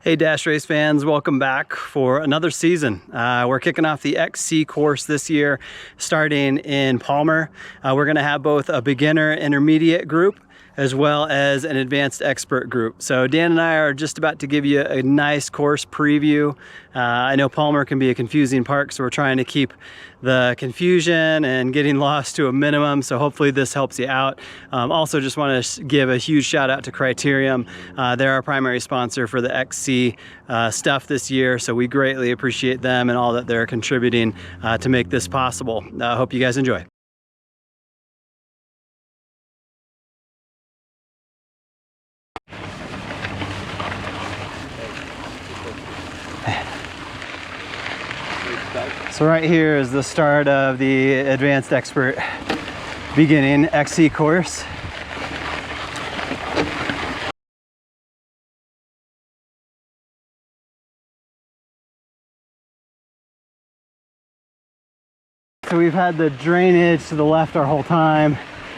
Hey Dash Race fans, welcome back for another season. We're kicking off the XC course this year, starting in Palmer. We're gonna have both a beginner intermediate group as well as an advanced expert group. So Dan and I are just about to give you a nice course preview. I know Palmer can be a confusing park, so we're trying to keep the confusion and getting lost to a minimum, so hopefully this helps you out. Also just want to give a huge shout out to Criterium. They're our primary sponsor for the XC stuff this year, so we greatly appreciate them and all that they're contributing to make this possible. Hope you guys enjoy. So right here is the start of the Advanced Expert Beginning XC course. So we've had the drainage to the left our whole time.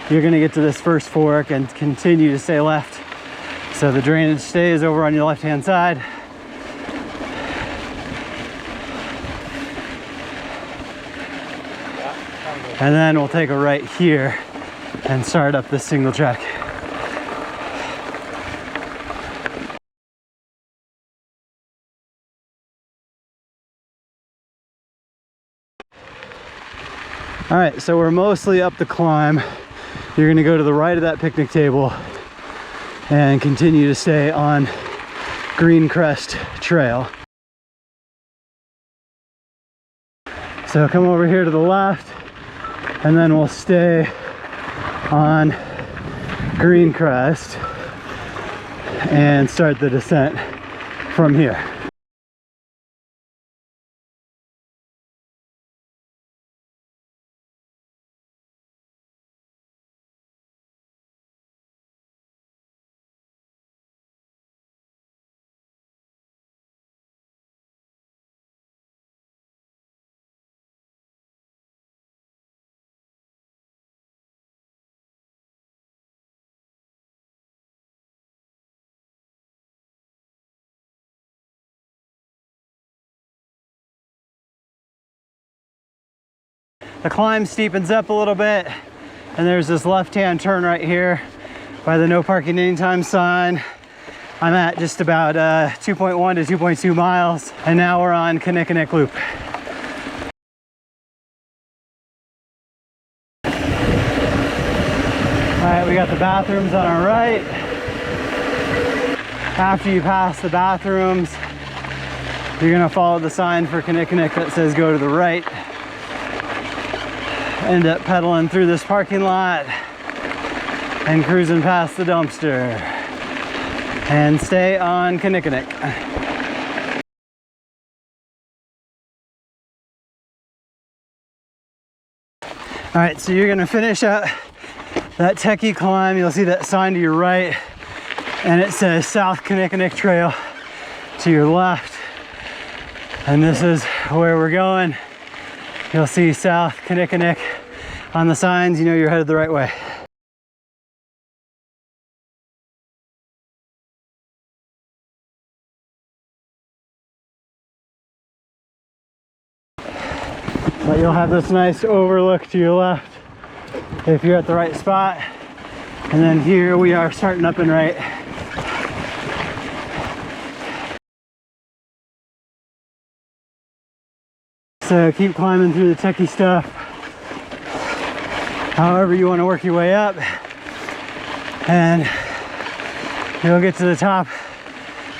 You're gonna get to this first fork and continue to stay left. So the drainage stays over on your left-hand side. And then we'll take a right here and start up this single track. All right, so we're mostly up the climb. You're gonna go to the right of that picnic table and continue to stay on Green Crest Trail. So come over here to the left, and then we'll stay on Green Crest and start the descent from here. The climb steepens up a little bit, and there's this left-hand turn right here by the no parking anytime sign. I'm at just about 2.1 to 2.2 miles, and now we're on Kinnickinnick Loop. All right, we got the bathrooms on our right. After you pass the bathrooms, you're gonna follow the sign for Kinnickinnick that says go to the right. End up pedaling through this parking lot and cruising past the dumpster and stay on Kinnickinnick. All right, so you're gonna finish up that techie climb. You'll see that sign to your right, and it says South Kinnickinnick Trail to your left. And this is where we're going. You'll see South Kinnickinnick on the signs. You know you're headed the right way. But you'll have this nice overlook to your left if you're at the right spot. And then here we are starting up and right. So keep climbing through the techie stuff. However you want to work your way up. And you'll get to the top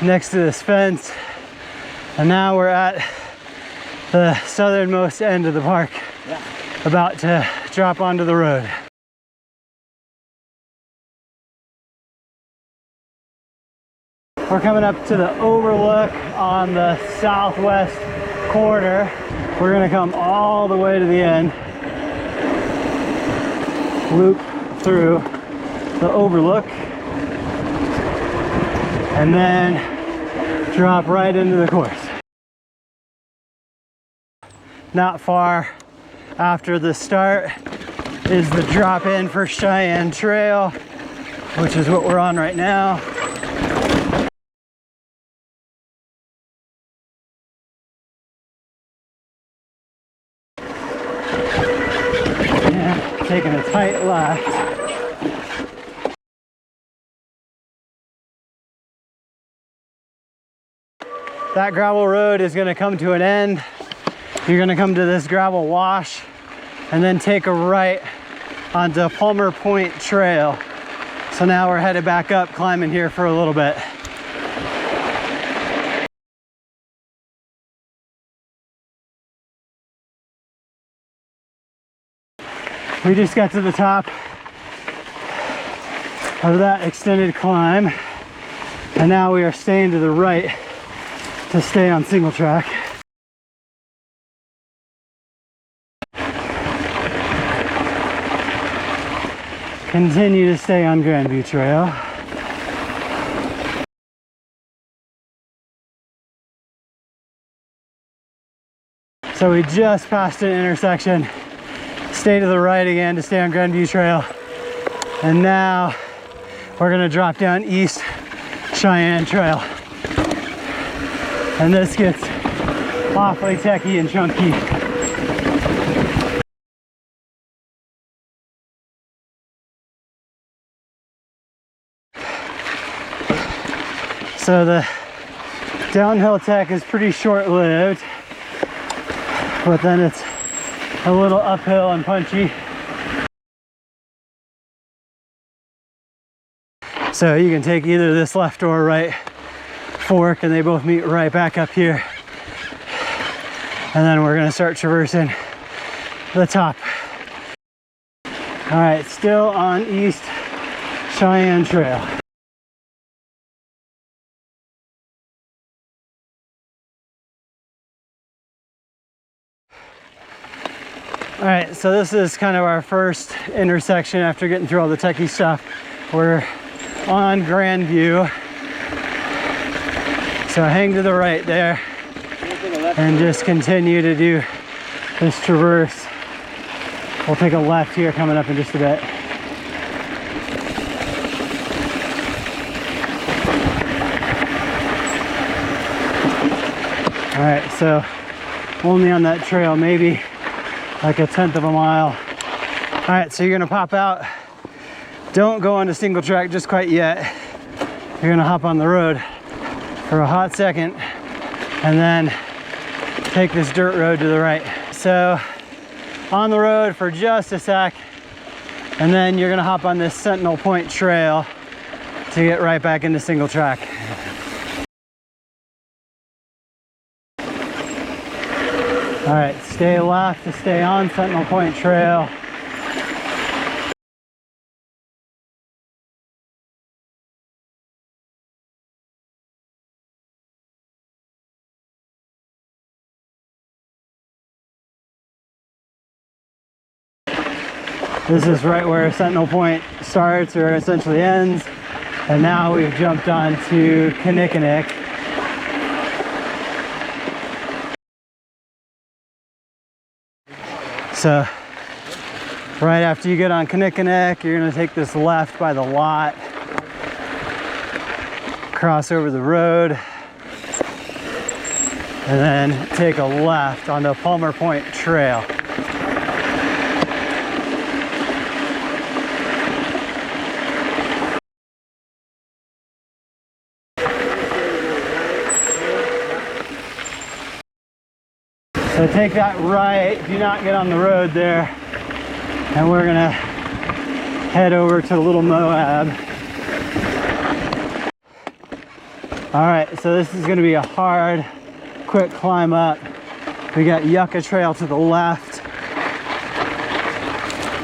next to this fence. And now we're at the southernmost end of the park, about to drop onto the road. We're coming up to the overlook on the southwest corner. We're gonna come all the way to the end, loop through the overlook, and then drop right into the course. Not far after the start is the drop in for Cheyenne Trail, which is what we're on right now. that gravel road is gonna come to an end. You're gonna come to this gravel wash and then take a right onto Palmer Point Trail. So now we're headed back up, climbing here for a little bit. We just got to the top of that extended climb, and now we are staying to the right to stay on single track. Continue to stay on Grandview Trail. So we just passed an intersection. Stay to the right again to stay on Grandview Trail. And now we're gonna drop down East Cheyenne Trail. And this gets awfully techy and chunky. So the downhill tech is pretty short-lived, but then it's a little uphill and punchy. So you can take either this left or right fork and they both meet right back up here. And then we're gonna start traversing the top. All right, still on East Cheyenne Trail. All right, so this is kind of our first intersection after getting through all the techie stuff. We're on Grandview. So hang to the right there and just continue to do this traverse. We'll take a left here coming up in just a bit. All right, so only on that trail, maybe like a 1/10 of a mile. All right, so you're gonna pop out. Don't go on a single track just quite yet. You're gonna hop on the road for a hot second and then take this dirt road to the right. So on the road for just a sec, and then you're gonna hop on this Sentinel Point Trail to get right back into single track. All right, stay left to stay on Sentinel Point Trail. This is right where Sentinel Point starts or essentially ends. And now we've jumped on to Kinnickinnick. So right after you get on Kinnickinnick, you're gonna take this left by the lot, cross over the road, and then take a left on the Palmer Point Trail. So take that right, do not get on the road there, and we're gonna head over to Little Moab. All right, so this is gonna be a hard, quick climb up. We got Yucca Trail to the left.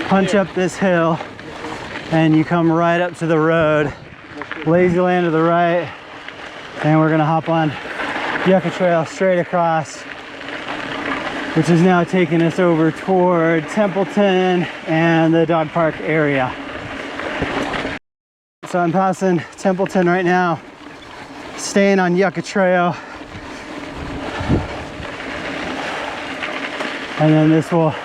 Punch up this hill, and you come right up to the road. Lazy Land to the right, and we're gonna hop on Yucca Trail straight across, which is now taking us over toward Templeton and the dog park area. So I'm passing Templeton right now, staying on Yucca Trail. And then this will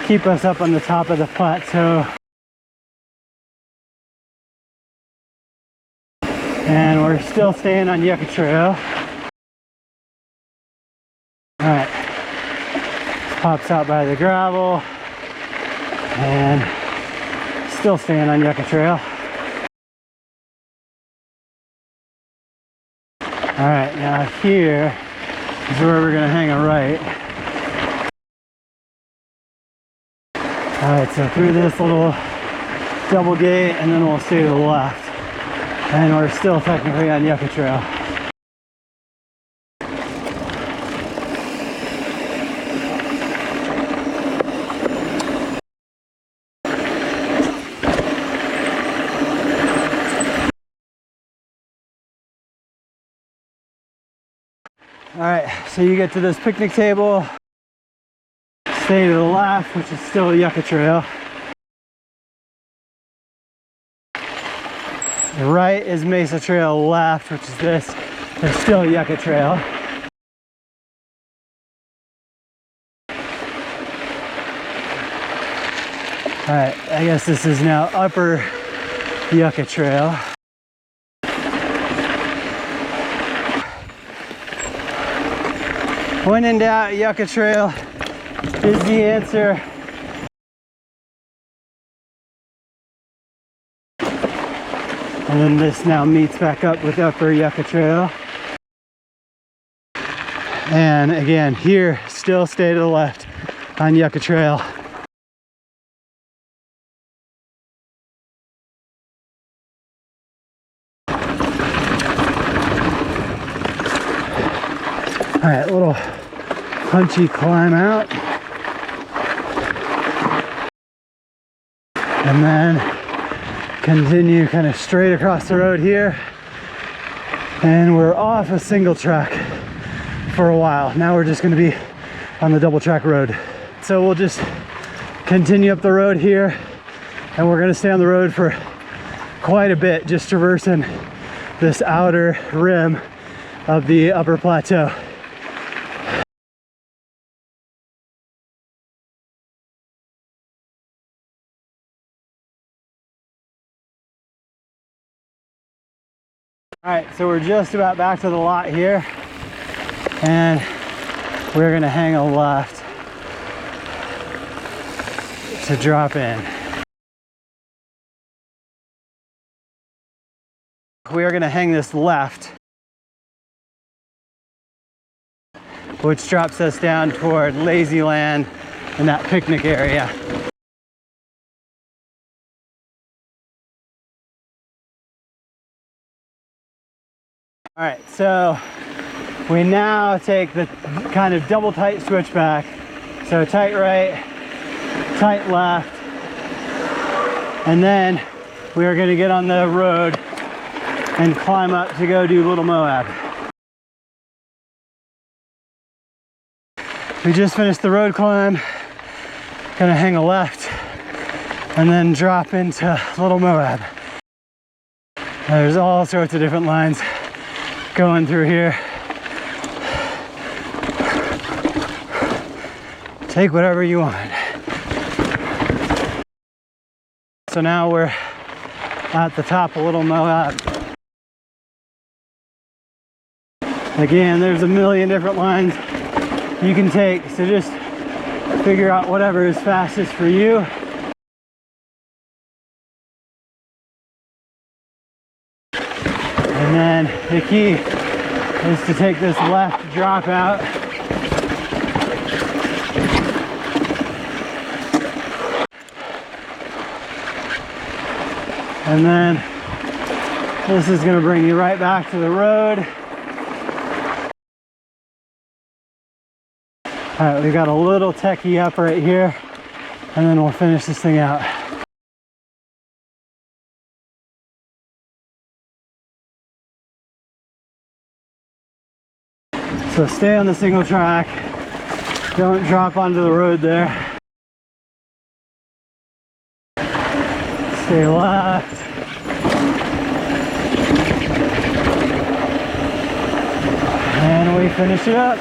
keep us up on the top of the plateau. And we're still staying on Yucca Trail. All right. Pops out by the gravel and still staying on Yucca Trail. All right, now here is where we're gonna hang a right. All right, so through this little double gate, and then we'll stay to the left. And we're still technically on Yucca Trail. All right, so you get to this picnic table, stay to the left, which is still Yucca Trail. The right is Mesa Trail, left, which is this, is still Yucca Trail. All right, I guess this is now Upper Yucca Trail. When in doubt, Yucca Trail is the answer. And then this now meets back up with Upper Yucca Trail. And again, here, still stay to the left on Yucca Trail. All right, little punchy climb out. And then continue kind of straight across the road here. And we're off a single track for a while. Now we're just gonna be on the double track road. So we'll just continue up the road here, and we're gonna stay on the road for quite a bit, just traversing this outer rim of the upper plateau. All right, so we're just about back to the lot here, and we're gonna hang a left to drop in. We are gonna hang this left, which drops us down toward Lazyland and that picnic area. All right, so we now take the kind of double tight switchback. So tight right, tight left, and then we are gonna get on the road and climb up to go do Little Moab. We just finished the road climb, gonna hang a left, and then drop into Little Moab. There's all sorts of different lines going through here. Take whatever you want. So now we're at the top of Little Moab. Again, there's a million different lines you can take, so just figure out whatever is fastest for you. And then the key is to take this left drop out. And then this is going to bring you right back to the road. All right, we've got a little techie up right here, and then we'll finish this thing out. So stay on the single track, don't drop onto the road there. Stay left. And we finish it up.